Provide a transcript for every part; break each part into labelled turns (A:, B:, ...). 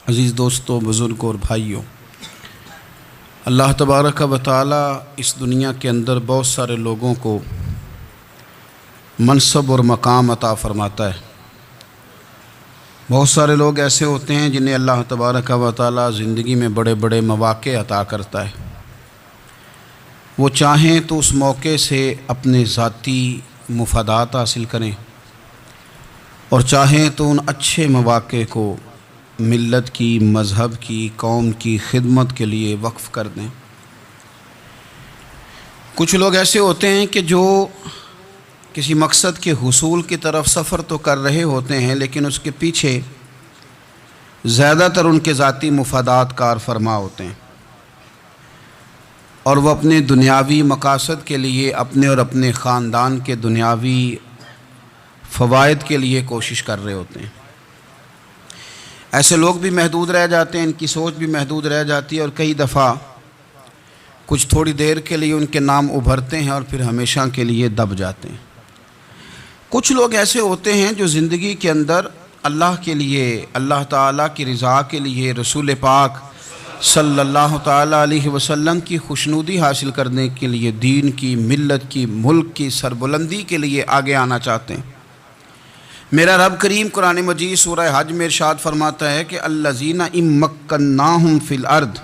A: عزیز دوستوں، بزرگوں اور بھائیوں، اللہ تبارک و تعالی اس دنیا کے اندر بہت سارے لوگوں کو منصب اور مقام عطا فرماتا ہے۔ بہت سارے لوگ ایسے ہوتے ہیں جنہیں اللہ تبارک و تعالی زندگی میں بڑے بڑے مواقع عطا کرتا ہے۔ وہ چاہیں تو اس موقع سے اپنے ذاتی مفادات حاصل کریں اور چاہیں تو ان اچھے مواقع کو ملت کی، مذہب کی، قوم کی خدمت کے لیے وقف کر دیں۔ کچھ لوگ ایسے ہوتے ہیں کہ جو کسی مقصد کے حصول کی طرف سفر تو کر رہے ہوتے ہیں، لیکن اس کے پیچھے زیادہ تر ان کے ذاتی مفادات کار فرما ہوتے ہیں، اور وہ اپنے دنیاوی مقاصد کے لیے، اپنے اور اپنے خاندان کے دنیاوی فوائد کے لیے کوشش کر رہے ہوتے ہیں۔ ایسے لوگ بھی محدود رہ جاتے ہیں، ان کی سوچ بھی محدود رہ جاتی ہے، اور کئی دفعہ کچھ تھوڑی دیر کے لیے ان کے نام ابھرتے ہیں اور پھر ہمیشہ کے لیے دب جاتے ہیں۔ کچھ لوگ ایسے ہوتے ہیں جو زندگی کے اندر اللہ کے لیے، اللہ تعالیٰ کی رضا کے لیے، رسول پاک صلی اللہ تعالیٰ علیہ وسلم کی خوشنودی حاصل کرنے کے لیے، دین کی، ملت کی، ملک کی سربلندی کے لیے آگے آنا چاہتے ہیں۔ میرا رب کریم قرآن مجید سورہ حج میں ارشاد فرماتا ہے کہ الذین ان مکناہم فی الارض،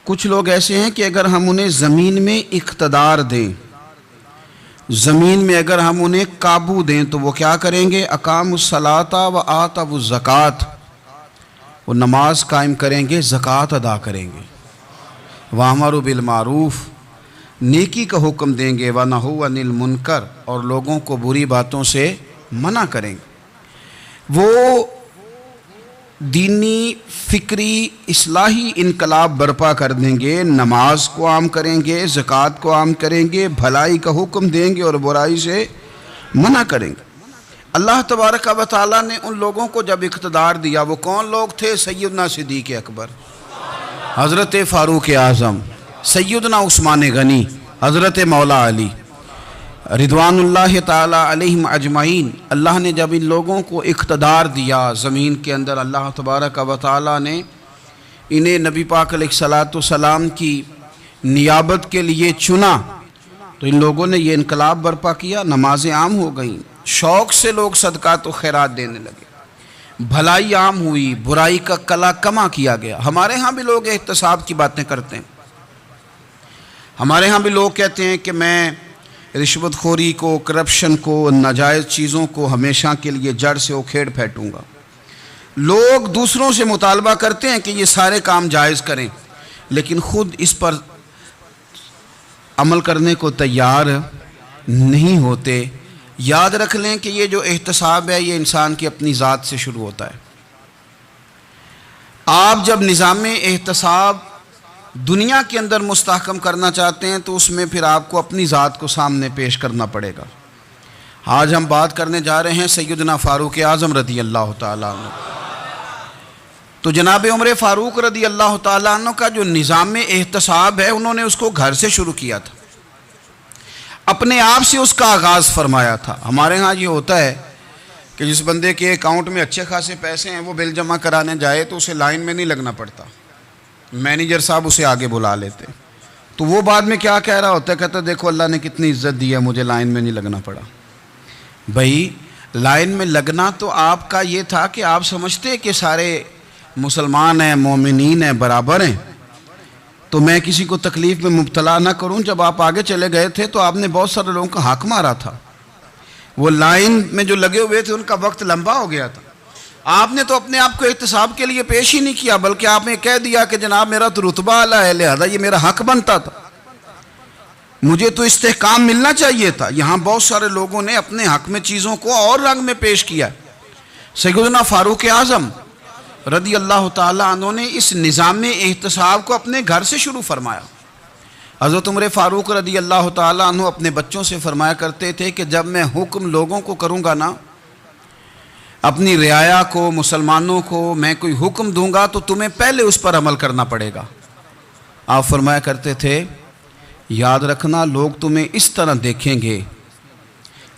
A: کچھ لوگ ایسے ہیں کہ اگر ہم انہیں زمین میں اقتدار دیں، زمین میں اگر ہم انہیں قابو دیں تو وہ کیا کریں گے؟ اقاموا الصلاۃ و آتوا الزکوٰۃ، وہ نماز قائم کریں گے، زکوٰۃ ادا کریں گے، وامروا بالمعروف، نیکی کا حکم دیں گے، ونہوا عن المنکر، اور لوگوں کو بری باتوں سے منع کریں گے۔ وہ دینی، فکری، اصلاحی انقلاب برپا کر دیں گے، نماز کو عام کریں گے، زکوٰۃ کو عام کریں گے، بھلائی کا حکم دیں گے اور برائی سے منع کریں گے۔ اللہ تبارک و تعالیٰ نے ان لوگوں کو جب اقتدار دیا، وہ کون لوگ تھے؟ سیدنا صدیق اکبر، حضرت فاروق اعظم، سیدنا عثمان غنی، حضرت مولا علی رضوان اللہ تعالی علیہم اجمعین۔ اللہ نے جب ان لوگوں کو اقتدار دیا زمین کے اندر، اللہ تبارک و تعالی نے انہیں نبی پاک علیہ الصلاۃ والسلام کی نیابت کے لیے چنا، تو ان لوگوں نے یہ انقلاب برپا کیا، نمازیں عام ہو گئیں، شوق سے لوگ صدقات و خیرات دینے لگے، بھلائی عام ہوئی، برائی کا کلا کما کیا گیا۔ ہمارے ہاں بھی لوگ احتساب کی باتیں کرتے ہیں، ہمارے ہاں بھی لوگ کہتے ہیں کہ میں رشوت خوری کو، کرپشن کو، ناجائز چیزوں کو ہمیشہ کے لیے جڑ سے اکھیڑ پھینٹوں گا۔ لوگ دوسروں سے مطالبہ کرتے ہیں کہ یہ سارے کام جائز کریں، لیکن خود اس پر عمل کرنے کو تیار نہیں ہوتے۔ یاد رکھ لیں کہ یہ جو احتساب ہے، یہ انسان کی اپنی ذات سے شروع ہوتا ہے۔ آپ جب نظام احتساب دنیا کے اندر مستحکم کرنا چاہتے ہیں تو اس میں پھر آپ کو اپنی ذات کو سامنے پیش کرنا پڑے گا۔ آج ہم بات کرنے جا رہے ہیں سیدنا فاروق اعظم رضی اللہ تعالیٰ عنہ۔ تو جناب عمر فاروق رضی اللہ تعالیٰ عنہ کا جو نظام احتساب ہے، انہوں نے اس کو گھر سے شروع کیا تھا، اپنے آپ سے اس کا آغاز فرمایا تھا۔ ہمارے ہاں یہ ہوتا ہے کہ جس بندے کے اکاؤنٹ میں اچھے خاصے پیسے ہیں، وہ بل جمع کرانے جائے تو اسے لائن میں نہیں لگنا پڑتا، مینیجر صاحب اسے آگے بلا لیتے، تو وہ بعد میں کیا کہہ رہا ہوتا ہے؟ کہتا ہے دیکھو اللہ نے کتنی عزت دی ہے، مجھے لائن میں نہیں لگنا پڑا۔ بھائی لائن میں لگنا تو آپ کا یہ تھا کہ آپ سمجھتے کہ سارے مسلمان ہیں، مومنین ہیں، برابر ہیں، تو میں کسی کو تکلیف میں مبتلا نہ کروں۔ جب آپ آگے چلے گئے تھے تو آپ نے بہت سارے لوگوں کا حق مارا تھا، وہ لائن میں جو لگے ہوئے تھے ان کا وقت لمبا ہو گیا تھا۔ آپ نے تو اپنے آپ کو احتساب کے لیے پیش ہی نہیں کیا، بلکہ آپ نے کہہ دیا کہ جناب میرا تو رتبہ اعلیٰ ہے، لہذا یہ میرا حق بنتا تھا، مجھے تو استحکام ملنا چاہیے تھا۔ یہاں بہت سارے لوگوں نے اپنے حق میں چیزوں کو اور رنگ میں پیش کیا۔ سیدنا فاروق اعظم رضی اللہ تعالیٰ عنہ نے اس نظام احتساب کو اپنے گھر سے شروع فرمایا۔ حضرت عمر فاروق رضی اللہ تعالیٰ عنہ اپنے بچوں سے فرمایا کرتے تھے کہ جب میں حکم لوگوں کو کروں گا نا، اپنی رعایا کو، مسلمانوں کو میں کوئی حکم دوں گا تو تمہیں پہلے اس پر عمل کرنا پڑے گا۔ آپ فرمایا کرتے تھے یاد رکھنا، لوگ تمہیں اس طرح دیکھیں گے،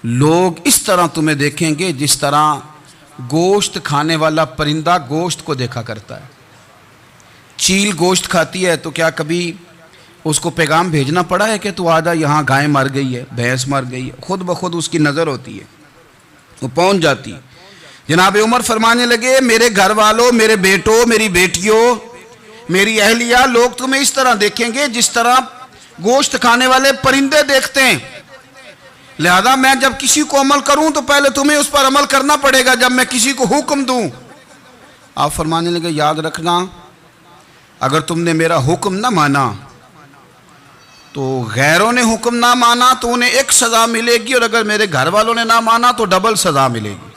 A: لوگ اس طرح تمہیں دیکھیں گے جس طرح گوشت کھانے والا پرندہ گوشت کو دیکھا کرتا ہے. چیل گوشت کھاتی ہے تو کیا کبھی اس کو پیغام بھیجنا پڑا ہے کہ تو آجا یہاں گائے مر گئی ہے, بھینس مر گئی ہے؟ خود بخود اس کی نظر ہوتی ہے, وہ پہنچ جاتی. جناب عمر فرمانے لگے میرے گھر والوں, میرے بیٹوں, میری بیٹیوں, میری اہلیہ, لوگ تمہیں اس طرح دیکھیں گے جس طرح گوشت کھانے والے پرندے دیکھتے ہیں. لہذا میں جب کسی کو عمل کروں تو پہلے تمہیں اس پر عمل کرنا پڑے گا جب میں کسی کو حکم دوں. آپ فرمانے لگے یاد رکھنا اگر تم نے میرا حکم نہ مانا تو غیروں نے حکم نہ مانا تو انہیں ایک سزا ملے گی, اور اگر میرے گھر والوں نے نہ مانا تو ڈبل سزا ملے گی.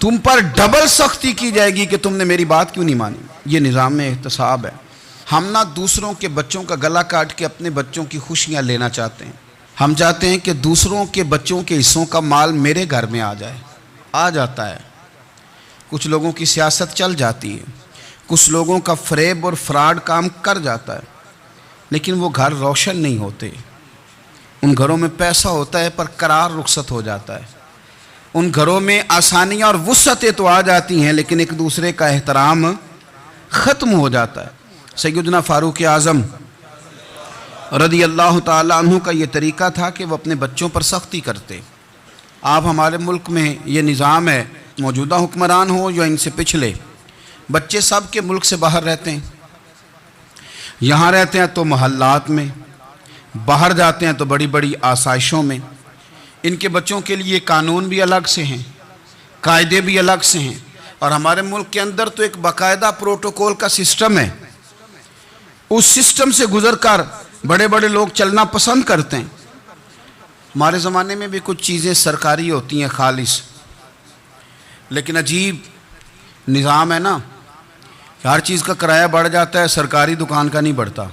A: تم پر ڈبل سختی کی جائے گی کہ تم نے میری بات کیوں نہیں مانی. یہ نظام احتساب ہے. ہم نہ دوسروں کے بچوں کا گلا کاٹ کے اپنے بچوں کی خوشیاں لینا چاہتے ہیں. ہم چاہتے ہیں کہ دوسروں کے بچوں کے حصوں کا مال میرے گھر میں آ جائے. آ جاتا ہے. کچھ لوگوں کی سیاست چل جاتی ہے, کچھ لوگوں کا فریب اور فراڈ کام کر جاتا ہے, لیکن وہ گھر روشن نہیں ہوتے. ان گھروں میں پیسہ ہوتا ہے پر قرار رخصت ہو جاتا ہے. ان گھروں میں آسانیاں اور وسعتیں تو آ جاتی ہیں لیکن ایک دوسرے کا احترام ختم ہو جاتا ہے. سیدنا فاروق اعظم رضی اللہ تعالیٰ عنہ کا یہ طریقہ تھا کہ وہ اپنے بچوں پر سختی کرتے. آپ ہمارے ملک میں یہ نظام ہے, موجودہ حکمران ہو یا ان سے پچھلے, بچے سب کے ملک سے باہر رہتے ہیں. یہاں رہتے ہیں تو محلات میں, باہر جاتے ہیں تو بڑی بڑی آسائشوں میں. ان کے بچوں کے لیے قانون بھی الگ سے ہیں, قاعدے بھی الگ سے ہیں, اور ہمارے ملک کے اندر تو ایک باقاعدہ پروٹوکول کا سسٹم ہے. اس سسٹم سے گزر کر بڑے بڑے لوگ چلنا پسند کرتے ہیں. ہمارے زمانے میں بھی کچھ چیزیں سرکاری ہوتی ہیں خالص, لیکن عجیب نظام ہے نا, ہر چیز کا کرایہ بڑھ جاتا ہے, سرکاری دکان کا نہیں بڑھتا.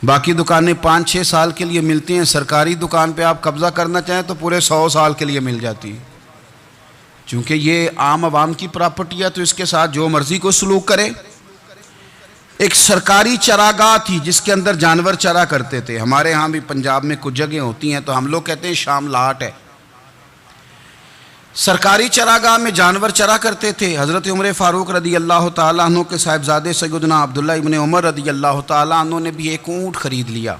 A: باقی دکانیں 5-6 سال کے لیے ملتی ہیں, سرکاری دکان پہ آپ قبضہ کرنا چاہیں تو پورے 100 سال کے لیے مل جاتی ہے. چونکہ یہ عام عوام کی پراپرٹی ہے تو اس کے ساتھ جو مرضی کو سلوک کرے. ایک سرکاری چراگاہ تھی جس کے اندر جانور چرا کرتے تھے. ہمارے ہاں بھی پنجاب میں کچھ جگہیں ہوتی ہیں تو ہم لوگ کہتے ہیں شام لاٹ ہے. سرکاری چراگاہ میں جانور چرا کرتے تھے. حضرت عمر فاروق رضی اللہ تعالیٰ عنہ کے صاحبزادے سیدنا عبداللہ ابن عمر رضی اللہ تعالیٰ عنہ نے بھی ایک اونٹ خرید لیا.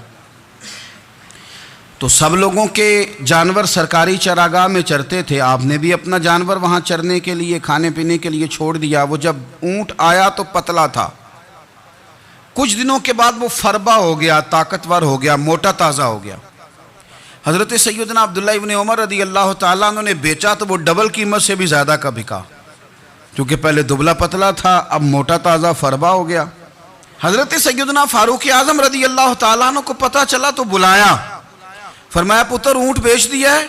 A: تو سب لوگوں کے جانور سرکاری چراگاہ میں چرتے تھے, آپ نے بھی اپنا جانور وہاں چرنے کے لیے, کھانے پینے کے لیے چھوڑ دیا. وہ جب اونٹ آیا تو پتلا تھا, کچھ دنوں کے بعد وہ فربا ہو گیا, طاقتور ہو گیا, موٹا تازہ ہو گیا. حضرت سیدنا عبداللہ ابن عمر رضی اللہ تعالیٰ عنہ نے بیچا تو وہ ڈبل قیمت سے بھی زیادہ کا بکا, کیونکہ پہلے دبلا پتلا تھا, اب موٹا تازہ فربا ہو گیا. حضرت سیدنا فاروق اعظم رضی اللہ تعالیٰ عنہ کو پتہ چلا تو بلایا, فرمایا پتر اونٹ بیچ دیا ہے؟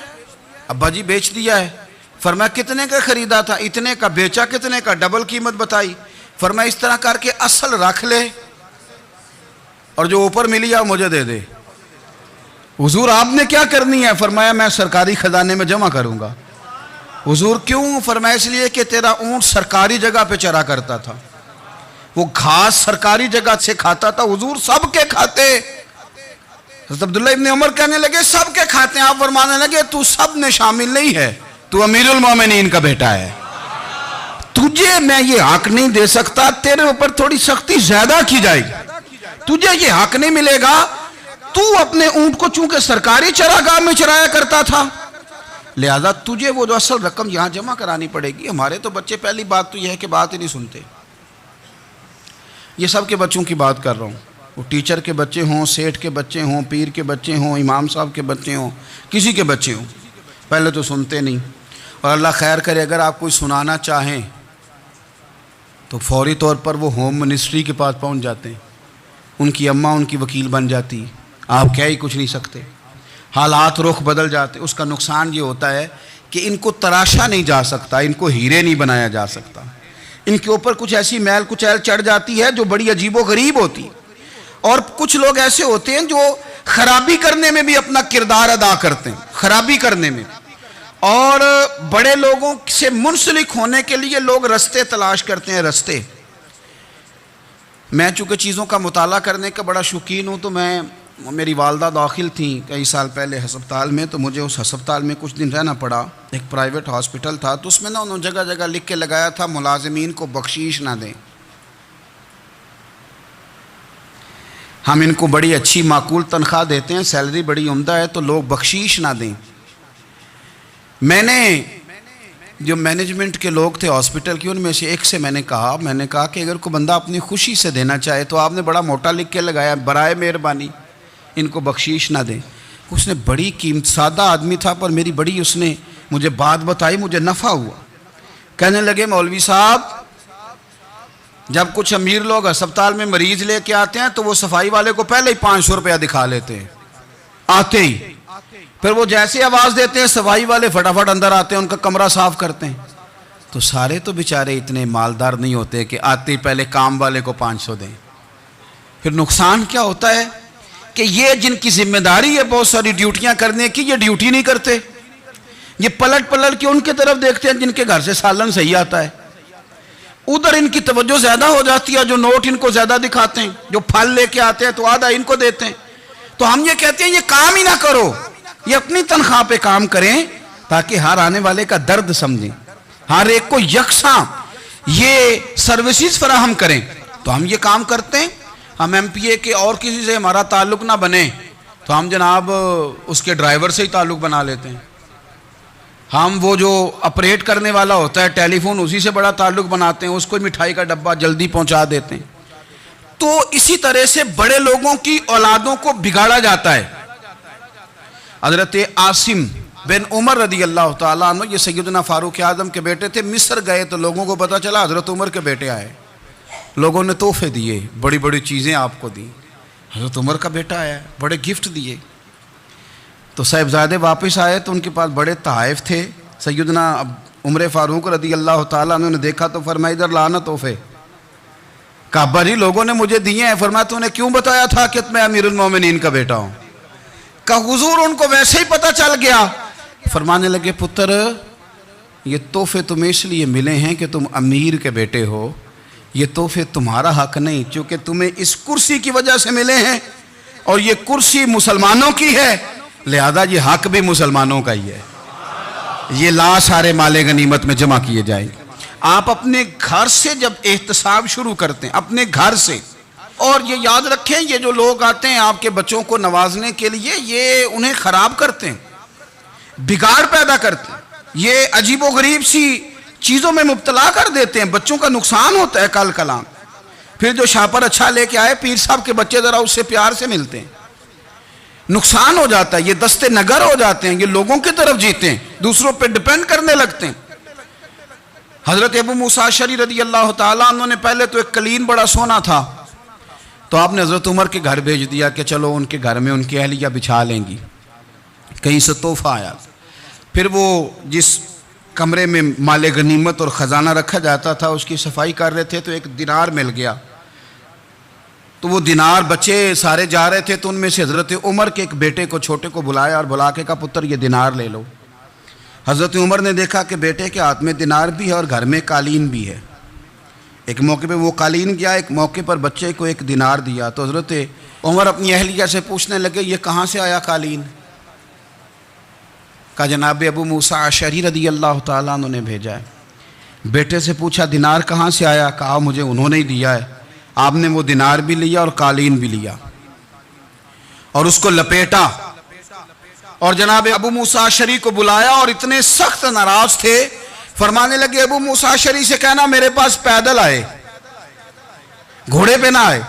A: ابا جی بیچ دیا ہے. فرمایا کتنے کا خریدا تھا؟ اتنے کا. بیچا کتنے کا؟ ڈبل قیمت بتائی. فرمایا اس طرح کر کے اصل رکھ لے اور جو اوپر ملی ہے مجھے دے دے. حضور آپ نے کیا کرنی ہے؟ فرمایا میں سرکاری خزانے میں جمع کروں گا. حضور کیوں؟ فرمایا اس لیے کہ تیرا اونٹ سرکاری جگہ پہ چرا کرتا تھا, وہ گھاس سرکاری جگہ سے کھاتا تھا. حضور سب کے کھاتے. حضرت عبداللہ ابن عمر کہنے لگے سب کے کھاتے ہیں. آپ فرمانے لگے تو سب میں شامل نہیں ہے, تو امیر المومنین کا بیٹا ہے, تجھے میں یہ حق نہیں دے سکتا, تیرے اوپر تھوڑی سختی زیادہ کی جائے گی, تجھے یہ حق نہیں ملے گا. تو اپنے اونٹ کو چونکہ سرکاری چراگاہ میں چرایا کرتا تھا, لہذا تجھے وہ جو اصل رقم یہاں جمع کرانی پڑے گی. ہمارے تو بچے پہلی بات تو یہ ہے کہ بات ہی نہیں سنتے. یہ سب کے بچوں کی بات کر رہا ہوں, وہ ٹیچر کے بچے ہوں, سیٹھ کے بچے ہوں, پیر کے بچے ہوں, امام صاحب کے بچے ہوں, کسی کے بچے ہوں, پہلے تو سنتے نہیں. اور اللہ خیر کرے اگر آپ کوئی سنانا چاہیں تو فوری طور پر وہ ہوم منسٹری کے پاس پہنچ جاتے ہیں, ان کی اماں ان کی وکیل بن جاتی, آپ کہہ ہی کچھ نہیں سکتے. حالات رخ بدل جاتے. اس کا نقصان یہ ہوتا ہے کہ ان کو تراشا نہیں جا سکتا, ان کو ہیرے نہیں بنایا جا سکتا. ان کے اوپر کچھ ایسی میل کچیل چڑھ جاتی ہے جو بڑی عجیب و غریب ہوتی. اور کچھ لوگ ایسے ہوتے ہیں جو خرابی کرنے میں بھی اپنا کردار ادا کرتے ہیں, خرابی کرنے میں. اور بڑے لوگوں سے منسلک ہونے کے لیے لوگ رستے تلاش کرتے ہیں, رستے. میں چونکہ چیزوں کا مطالعہ کرنے کا بڑا شوقین ہوں تو میں میری والدہ داخل تھیں کئی سال پہلے ہسپتال میں، تو مجھے اس ہسپتال میں کچھ دن رہنا پڑا، ایک پرائیویٹ ہاسپٹل تھا، تو اس میں انہوں نے جگہ جگہ لکھ کے لگایا تھا ملازمین کو بخشیش نہ دیں، ہم ان کو بڑی اچھی معقول تنخواہ دیتے ہیں، سیلری بڑی عمدہ ہے، تو لوگ بخشیش نہ دیں۔ میں نے جو مینجمنٹ کے لوگ تھے ہاسپٹل کی، ان میں سے ایک سے میں نے کہا کہ اگر کوئی بندہ اپنی خوشی سے دینا چاہے تو آپ نے بڑا موٹا لکھ کے لگایا برائے مہربانی ان کو بخشیش نہ دیں۔ اس نے بڑی قیمت، سادہ آدمی تھا پر میری بڑی اس نے مجھے بات بتائی، مجھے نفع ہوا۔ کہنے لگے مولوی صاحب جب کچھ امیر لوگ ہسپتال میں مریض لے کے آتے ہیں تو وہ صفائی والے کو پہلے ہی 500 روپیہ دکھا لیتے ہیں آتے ہی، پھر وہ جیسے آواز دیتے ہیں صفائی والے فٹافٹ اندر آتے ہیں، ان کا کمرہ صاف کرتے ہیں۔ تو سارے تو بیچارے اتنے مالدار نہیں ہوتے کہ آتے ہی پہلے کام والے کو 500 دیں۔ پھر نقصان کیا ہوتا ہے کہ یہ جن کی ذمہ داری ہے بہت ساری ڈیوٹیاں کرنے کی، یہ ڈیوٹی نہیں کرتے، یہ پلٹ کے ان کی طرف دیکھتے ہیں جن کے گھر سے سالن صحیح آتا ہے، ادھر ان کی توجہ زیادہ ہو جاتی ہے، جو نوٹ ان کو زیادہ دکھاتے ہیں، جو پھل لے کے آتے ہیں تو آدھا ان کو دیتے ہیں۔ تو ہم یہ کہتے ہیں یہ کام ہی نہ کرو، یہ اپنی تنخواہ پہ کام کریں تاکہ ہر آنے والے کا درد سمجھیں، ہر ایک کو یکساں یہ سروسز فراہم کریں۔ تو ہم یہ کام کرتے ہیں، ہم ایم پی اے کے اور کسی سے ہمارا تعلق نہ بنے تو ہم جناب اس کے ڈرائیور سے ہی تعلق بنا لیتے ہیں، ہم وہ جو آپریٹ کرنے والا ہوتا ہے ٹیلی فون اسی سے بڑا تعلق بناتے ہیں، اس کو مٹھائی کا ڈبہ جلدی پہنچا دیتے ہیں۔ تو اسی طرح سے بڑے لوگوں کی اولادوں کو بگاڑا جاتا ہے۔ حضرت عاصم بن عمر رضی اللہ تعالیٰ عنہ، یہ سیدنا فاروق اعظم کے بیٹے تھے، مصر گئے تو لوگوں کو پتہ چلا حضرت عمر کے بیٹے آئے، لوگوں نے تحفے دیے، بڑی بڑی چیزیں آپ کو دی، حضرت عمر کا بیٹا آیا ہے، بڑے گفٹ دیے۔ تو صاحبزادے واپس آئے تو ان کے پاس بڑے تحائف تھے، سیدنا عمر فاروق رضی اللہ تعالیٰ عنہ نے دیکھا تو فرمایا ادھر لانا تحفے۔ کہا ابا جی لوگوں نے مجھے دیے ہیں۔ فرمایا تو نے کیوں بتایا تھا کہ میں امیر المومنین کا بیٹا ہوں؟ کہا حضور ان کو ویسے ہی پتہ چل گیا۔ فرمانے لگے پتر یہ تحفے تمہیں اس لیے ملے ہیں کہ تم امیر کے بیٹے ہو، یہ تحفے تمہارا حق نہیں، چونکہ تمہیں اس کرسی کی وجہ سے ملے ہیں اور یہ کرسی مسلمانوں کی ہے، لہذا یہ حق بھی مسلمانوں کا ہی ہے، یہ لا سارے مال غنیمت میں جمع کیے جائیں۔ آپ اپنے گھر سے جب احتساب شروع کرتے ہیں، اپنے گھر سے، اور یہ یاد رکھیں یہ جو لوگ آتے ہیں آپ کے بچوں کو نوازنے کے لیے، یہ انہیں خراب کرتے ہیں، بگاڑ پیدا کرتے ہیں، یہ عجیب و غریب سی چیزوں میں مبتلا کر دیتے ہیں، بچوں کا نقصان ہوتا ہے کل کلام۔ پھر جو شاپر اچھا لے کے آئے پیر صاحب کے بچے ذرا اس سے پیار سے ملتے ہیں، نقصان ہو جاتا ہے، یہ دستے نگر ہو جاتے ہیں، یہ لوگوں کی طرف جیتے ہیں، دوسروں پہ ڈیپینڈ کرنے لگتے ہیں۔ حضرت ابو موسیٰ اشعری رضی اللہ تعالیٰ عنہ نے پہلے تو ایک قلین بڑا سونا تھا، تو آپ نے حضرت عمر کے گھر بھیج دیا کہ چلو ان کے گھر میں ان کی اہلیہ بچھا لیں گی، کہیں سے تحفہ آیا۔ پھر وہ جس کمرے میں مال غنیمت اور خزانہ رکھا جاتا تھا اس کی صفائی کر رہے تھے تو ایک دینار مل گیا، تو وہ دینار بچے سارے جا رہے تھے تو ان میں سے حضرت عمر کے ایک بیٹے کو چھوٹے کو بلایا اور بلا کے کہا پتر یہ دینار لے لو۔ حضرت عمر نے دیکھا کہ بیٹے کے ہاتھ میں دینار بھی ہے اور گھر میں قالین بھی ہے، ایک موقع پہ وہ قالین گیا، ایک موقع پر بچے کو ایک دینار دیا، تو حضرت عمر اپنی اہلیہ سے پوچھنے لگے یہ کہاں سے آیا قالین؟ کہا جناب ابو موسیٰ اشعری رضی اللہ تعالیٰ عنہ نے بھیجا ہے۔ بیٹے سے پوچھا دینار کہاں سے آیا؟ کہا مجھے انہوں نے ہی دیا ہے۔ آپ نے وہ دینار بھی لیا اور قالین بھی لیا اور اس کو لپیٹا اور جناب ابو موسیٰ اشعری کو بلایا اور اتنے سخت ناراض تھے، فرمانے لگے ابو موسیٰ اشعری سے کہنا میرے پاس پیدل آئے، گھوڑے پہ نہ آئے۔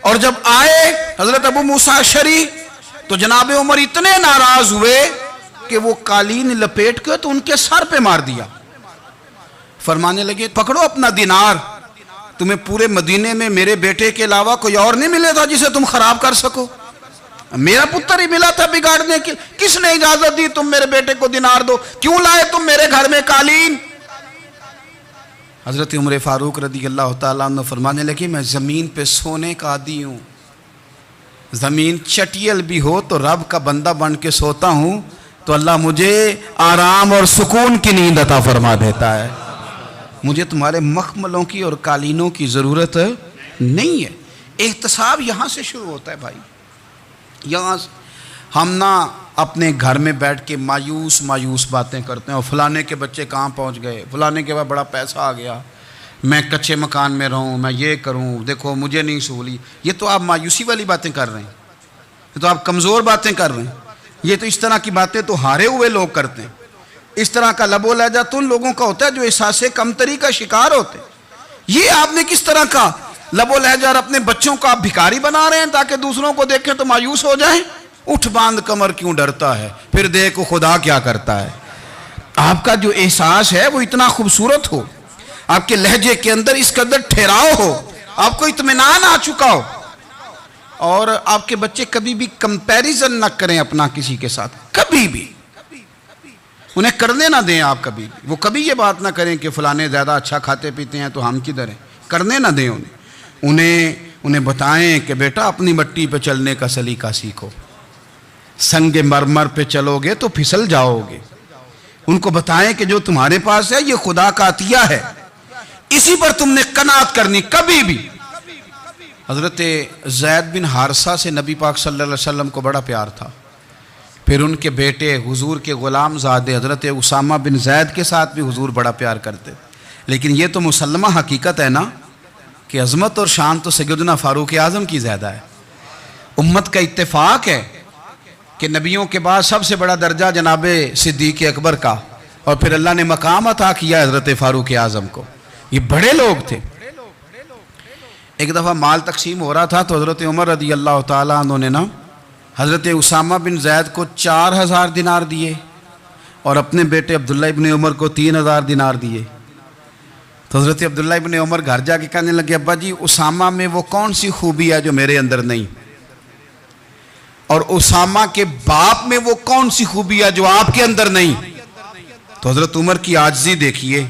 A: اور جب آئے حضرت ابو موسیٰ اشعری تو جناب عمر اتنے ناراض ہوئے کہ وہ قالین لپیٹ کے تو ان کے سر پہ مار دیا۔ فرمانے لگے پکڑو اپنا دینار، تمہیں پورے مدینے میں میرے بیٹے کے علاوہ کوئی اور نہیں ملے تھا جسے تم خراب کر سکو، میرا پتر ہی ملا تھا بگاڑنے کی، کس نے اجازت دی تم میرے بیٹے کو دینار دو؟ کیوں لائے تم میرے گھر میں قالین؟ حضرت عمر فاروق رضی اللہ تعالیٰ عنہ فرمانے لگے میں زمین پہ سونے کا عادی ہوں، زمین چٹیل بھی ہو تو رب کا بندہ بن کے سوتا ہوں تو اللہ مجھے آرام اور سکون کی نیند عطا فرما دیتا ہے، مجھے تمہارے مخملوں کی اور قالینوں کی ضرورت نہیں ہے۔ احتساب یہاں سے شروع ہوتا ہے بھائی، یہاں ہم نہ اپنے گھر میں بیٹھ کے مایوس باتیں کرتے ہیں، اور فلانے کے بچے کہاں پہنچ گئے، فلانے کے بعد بڑا پیسہ آ گیا، میں کچے مکان میں رہوں، میں یہ کروں، دیکھو مجھے نہیں سہولی۔ یہ تو آپ مایوسی والی باتیں کر رہے ہیں، یہ تو آپ کمزور باتیں کر رہے ہیں۔ یہ تو اس طرح کی باتیں تو ہارے ہوئے لوگ کرتے ہیں۔ اس طرح کا لب و لہجہ تو ان لوگوں کا ہوتا ہے جو احساس کمتری کا شکار ہوتے ہیں۔ یہ آپ نے کس طرح کا لب و لہجہ، اور اپنے بچوں کو آپ بھکاری بنا رہے ہیں تاکہ دوسروں کو دیکھیں تو مایوس ہو جائیں۔ اٹھ باندھ کمر کیوں ڈرتا ہے، پھر دیکھو خدا کیا کرتا ہے۔ آپ کا جو احساس ہے وہ اتنا خوبصورت ہو، آپ کے لہجے کے اندر اس قدر ٹھہراؤ ہو، آپ کو اطمینان آ چکا ہو، اور آپ کے بچے کبھی بھی کمپیریزن نہ کریں اپنا کسی کے ساتھ، کبھی بھی انہیں کرنے نہ دیں۔ آپ کبھی بھی وہ کبھی یہ بات نہ کریں کہ فلانے زیادہ اچھا کھاتے پیتے ہیں تو ہم کدھر ہیں، کرنے نہ دیں انہیں بتائیں کہ بیٹا اپنی مٹی پہ چلنے کا سلیقہ سیکھو، سنگ مرمر پہ چلو گے تو پھسل جاؤ گے۔ ان کو بتائیں کہ جو تمہارے پاس ہے یہ خدا کا عطیہ ہے، اسی پر تم نے قناعت کرنی کبھی بھی۔ حضرت زید بن حارثہ سے نبی پاک صلی اللہ علیہ وسلم کو بڑا پیار تھا۔ پھر ان کے بیٹے حضور کے غلام زادے حضرت اسامہ بن زید کے ساتھ بھی حضور بڑا پیار کرتے۔ لیکن یہ تو مسلمہ حقیقت ہے نا کہ عظمت اور شان تو سیدنا فاروق اعظم کی زیادہ ہے۔ امت کا اتفاق ہے کہ نبیوں کے بعد سب سے بڑا درجہ جناب صدیق اکبر کا، اور پھر اللہ نے مقام عطا کیا حضرت فاروق اعظم کو۔ یہ بڑے لوگ تھے۔ ایک دفعہ مال تقسیم ہو رہا تھا تو حضرت عمر رضی اللہ تعالیٰ عنہ نے حضرت اسامہ بن زید کو 4000 دینار دیے، اور اپنے بیٹے عبداللہ ابن عمر کو 3000 دینار دیے۔ تو حضرت عبداللہ ابن عمر گھر جا کے کہنے لگے، ابا جی اسامہ میں وہ کون سی خوبی ہے جو میرے اندر نہیں، اور اسامہ کے باپ میں وہ کون سی خوبی ہے جو آپ کے اندر نہیں۔ تو حضرت عمر کی عاجزی دیکھیے،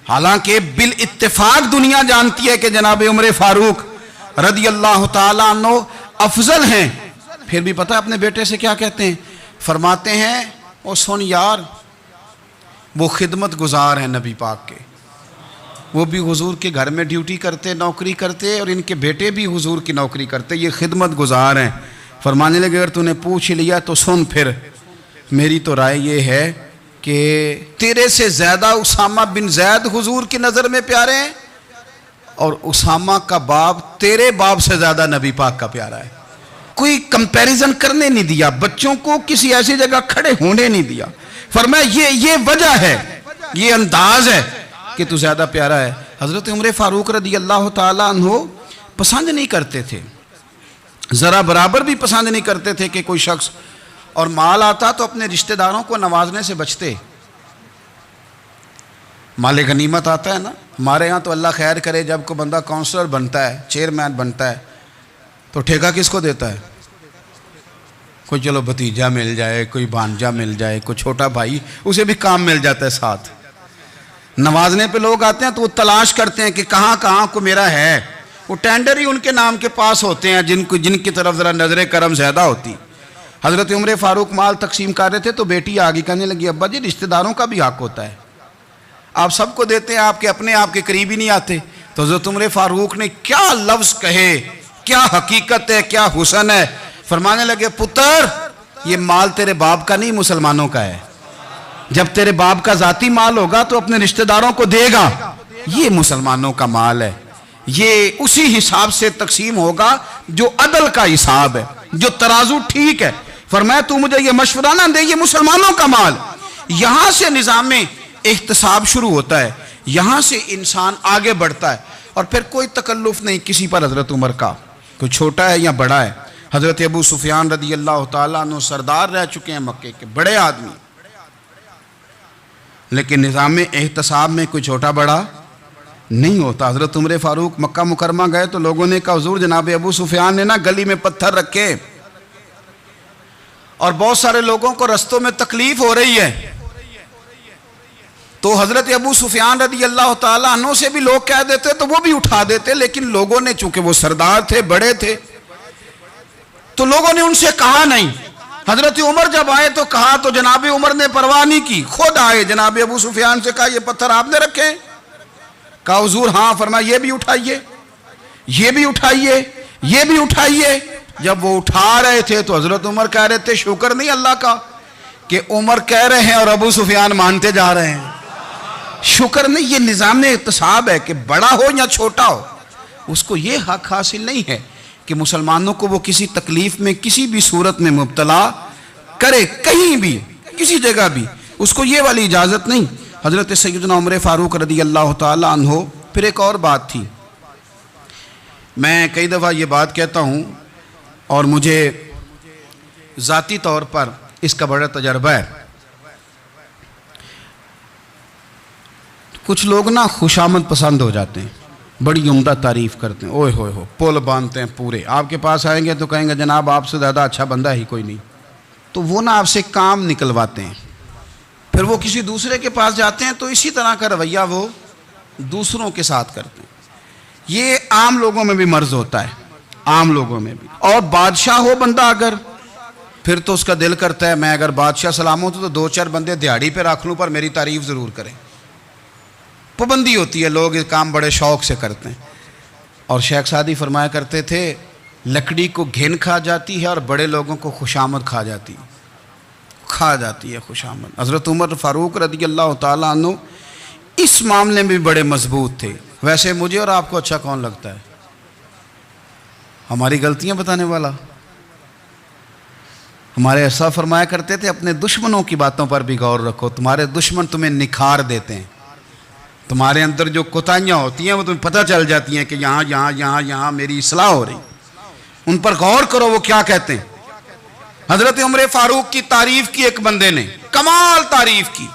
A: حالانکہ بالاتفاق دنیا جانتی ہے کہ جناب عمر فاروق رضی اللہ تعالیٰ عنہ افضل ہیں، پھر بھی پتہ اپنے بیٹے سے کیا کہتے ہیں؟ فرماتے ہیں او سن یار، وہ خدمت گزار ہیں نبی پاک کے، وہ بھی حضور کے گھر میں ڈیوٹی کرتے، نوکری کرتے، اور ان کے بیٹے بھی حضور کی نوکری کرتے، یہ خدمت گزار ہیں۔ فرمانے لگے اگر تو نے پوچھ لیا تو سن، پھر میری تو رائے یہ ہے کہ تیرے سے زیادہ اسامہ بن زید حضور کی نظر میں پیارے ہیں، اور اسامہ کا باپ تیرے باپ سے زیادہ نبی پاک کا پیارا ہے۔ کوئی کمپیریزن کرنے نہیں دیا، بچوں کو کسی ایسی جگہ کھڑے ہونے نہیں دیا۔ فرمایا یہ وجہ ہے، یہ انداز ہے کہ تو زیادہ پیارا ہے۔ حضرت عمر فاروق رضی اللہ تعالیٰ عنہ پسند نہیں کرتے تھے، ذرا برابر بھی پسند نہیں کرتے تھے کہ کوئی شخص اور مال آتا تو اپنے رشتہ داروں کو نوازنے سے بچتے۔ مال غنیمت آتا ہے نا، ہمارے ہاں تو اللہ خیر کرے جب کوئی بندہ کونسلر بنتا ہے، چیئرمین بنتا ہے، تو ٹھیکہ کس کو دیتا ہے؟ کوئی چلو بھتیجا مل جائے، کوئی بھانجا مل جائے، کوئی چھوٹا بھائی، اسے بھی کام مل جاتا ہے ساتھ۔ نوازنے پہ لوگ آتے ہیں تو وہ تلاش کرتے ہیں کہ کہاں کو میرا ہے، وہ ٹینڈر ہی ان کے نام کے پاس ہوتے ہیں جن کی طرف ذرا نظر کرم زیادہ ہوتی۔ حضرت عمر فاروق مال تقسیم کر رہے تھے تو بیٹی آگے کہنے لگی، ابا جی رشتہ داروں کا بھی حق ہوتا ہے، آپ سب کو دیتے ہیں، آپ کے قریب ہی نہیں آتے۔ تو حضرت عمر فاروق نے کیا لفظ کہے، کیا حقیقت ہے، کیا حسن ہے۔ فرمانے لگے پتر یہ مال تیرے باپ کا نہیں مسلمانوں کا ہے، جب تیرے باپ کا ذاتی مال ہوگا تو اپنے رشتہ داروں کو دے گا، یہ مسلمانوں کا مال ہے، یہ اسی حساب سے تقسیم ہوگا جو عدل کا حساب ہے، جو ترازو ٹھیک ہے۔ فرمایا تو مجھے یہ مشورہ نہ دے، یہ مسلمانوں کا مال۔ یہاں سے نظام احتساب شروع ہوتا ہے، یہاں سے انسان آگے بڑھتا ہے، اور پھر کوئی تکلف نہیں کسی پر حضرت عمر کا، کوئی چھوٹا ہے یا بڑا ہے۔ حضرت ابو سفیان رضی اللہ تعالیٰ عنہ سردار رہ چکے ہیں مکے کے، بڑے آدمی، لیکن نظام احتساب میں کوئی چھوٹا بڑا نہیں ہوتا۔ حضرت عمر فاروق مکہ مکرمہ گئے تو لوگوں نے کہا حضور جناب ابو سفیان نے نا گلی میں پتھر رکھے، اور بہت سارے لوگوں کو رستوں میں تکلیف ہو رہی ہے۔ تو حضرت ابو سفیان رضی اللہ تعالیٰ عنہ سے بھی لوگ کہہ دیتے تو وہ بھی اٹھا دیتے، لیکن لوگوں نے چونکہ وہ سردار تھے، بڑے تھے، تو لوگوں نے ان سے کہا نہیں۔ حضرت عمر جب آئے تو کہا تو جناب عمر نے پرواہ نہیں کی، خود آئے جناب ابو سفیان سے کہا یہ پتھر آپ نے رکھے؟ کہا حضور ہاں۔ فرمایا یہ بھی اٹھائیے، یہ بھی اٹھائیے، یہ بھی اٹھائیے۔ جب وہ اٹھا رہے تھے تو حضرت عمر کہہ رہے تھے شکر نہیں اللہ کا کہ عمر کہہ رہے ہیں اور ابو سفیان مانتے جا رہے ہیں. شکر نہیں. یہ نظام احتساب ہے کہ بڑا ہو یا چھوٹا ہو اس کو یہ حق حاصل نہیں ہے کہ مسلمانوں کو وہ کسی تکلیف میں کسی بھی صورت میں مبتلا کرے, کہیں بھی کسی جگہ بھی, اس کو یہ والی اجازت نہیں. حضرت سیدنا عمر فاروق رضی اللہ تعالی عنہ. پھر ایک اور بات تھی, میں کئی دفعہ یہ بات کہتا ہوں اور مجھے ذاتی طور پر اس کا بڑا تجربہ ہے. کچھ لوگ نا خوشامد پسند ہو جاتے ہیں, بڑی عمدہ تعریف کرتے ہیں, اوئے ہوئے ہو پول باندھتے ہیں پورے. آپ کے پاس آئیں گے تو کہیں گے جناب آپ سے زیادہ اچھا بندہ ہی کوئی نہیں. تو وہ نا آپ سے کام نکلواتے ہیں, پھر وہ کسی دوسرے کے پاس جاتے ہیں تو اسی طرح کا رویہ وہ دوسروں کے ساتھ کرتے ہیں. یہ عام لوگوں میں بھی مرض ہوتا ہے, عام لوگوں میں بھی. اور بادشاہ ہو بندہ اگر, پھر تو اس کا دل کرتا ہے میں اگر بادشاہ سلام ہوں تو دو چار بندے دیہڑی پہ رکھ لوں پر میری تعریف ضرور کریں. پابندی ہوتی ہے, لوگ یہ کام بڑے شوق سے کرتے ہیں. اور شیخ سعدی فرمایا کرتے تھے لکڑی کو گھن کھا جاتی ہے اور بڑے لوگوں کو خوشامد کھا جاتی ہے خوشامد. حضرت عمر فاروق رضی اللہ تعالیٰ عنہ اس معاملے میں بھی بڑے مضبوط تھے. ویسے مجھے اور آپ کو اچھا کون لگتا ہے؟ ہماری غلطیاں بتانے والا. ہمارے ایسا فرمایا کرتے تھے اپنے دشمنوں کی باتوں پر بھی غور رکھو, تمہارے دشمن تمہیں نکھار دیتے ہیں. تمہارے اندر جو کوتاہیاں ہوتی ہیں وہ تمہیں پتہ چل جاتی ہیں کہ یہاں میری اصلاح ہو رہی. ان پر غور کرو وہ کیا کہتے ہیں. حضرت عمر فاروق کی تعریف کی ایک بندے نے, کمال تعریف کی.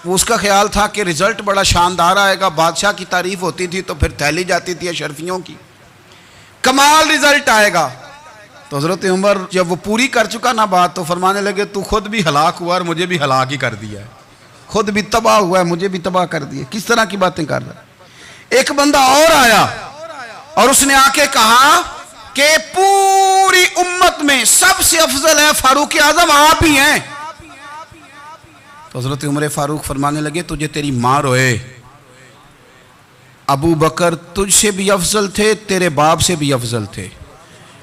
A: وہ اس کا خیال تھا کہ رزلٹ بڑا شاندار آئے گا. بادشاہ کی تعریف ہوتی تھی تو پھر تھیلی جاتی تھی اشرفیوں کی, کمال رزلٹ آئے گا. تو حضرت عمر جب وہ پوری کر چکا نا بات تو فرمانے لگے تو خود بھی ہلاک ہوا اور مجھے بھی ہلاک ہی کر دیا ہے. خود بھی تباہ ہوا ہے مجھے بھی تباہ کر دیا. کس طرح کی باتیں کر رہا ہے. ایک بندہ اور آیا اور اس نے آ کے کہا کہ پوری امت میں سب سے افضل ہے فاروق اعظم آپ ہی ہیں. تو حضرت عمر فاروق فرمانے لگے تجھے تیری ماں روئے, ابو بکر تجھ سے بھی افضل تھے, تیرے باپ سے بھی افضل تھے,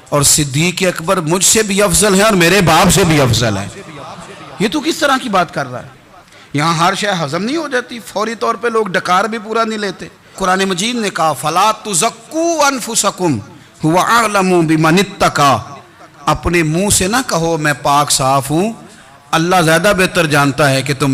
A: اور صدیق اکبر مجھ سے بھی افضل ہیں اور میرے باپ سے بھی افضل ہیں. یہ تو کس طرح کی بات کر رہا ہے. یہاں ہر شے ہضم نہیں ہو جاتی, فوری طور پہ لوگ ڈکار بھی پورا نہیں لیتے. قرآن مجید نے کہا فَلَا تُزَكُّوا أَنفُسَكُمْ هُوَ أَعْلَمُ بِمَنِ اتَّقَىٰ. اپنے منہ سے نہ کہو میں پاک صاف ہوں, اللہ زیادہ بہتر جانتا ہے کہ تم